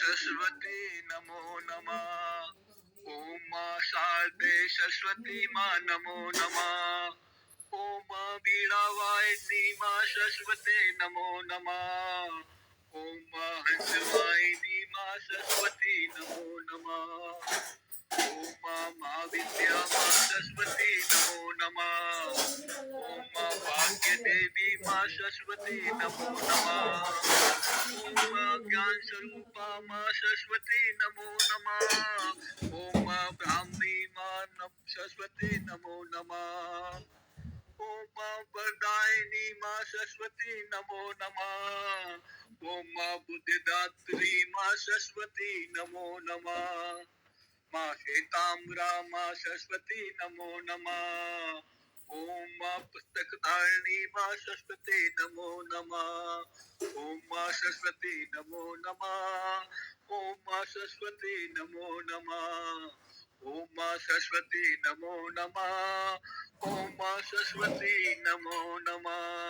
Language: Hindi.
सरस्वती नमो नमः। ओम मां शारदे सरस्वती मां नमो नमः। ओम मां वीणावाहिनी मां सरस्वती नमो नमः। ओम मां हंसवाहिनी मां सरस्वती नमो नमः। ओम मां महाविद्या मां सरस्वती नमो नमः। ओम मां भाग्य देवी मां सरस्वती नमो नमः। ओम मां ज्ञान स्वरूपा मां सरस्वती नमो नमः। ओम मां ब्राह्मी मां सरस्वती नमो नमः। ओम मां वरदायिनी मां सरस्वती नमो नमः। ओम मां बुद्धिदात्री मां सरस्वती नमो नमः। मां श्वेतांबरा मां सरस्वती नमो नमः। ओम मां पुस्तकधारिणी मां सरस्वती नमो नमः। ओम मां सरस्वती नमो नमः। ओम मां सरस्वती नमो नमः। ओम मां सरस्वती नमो नमः। ओम मां सरस्वती नमो नमः।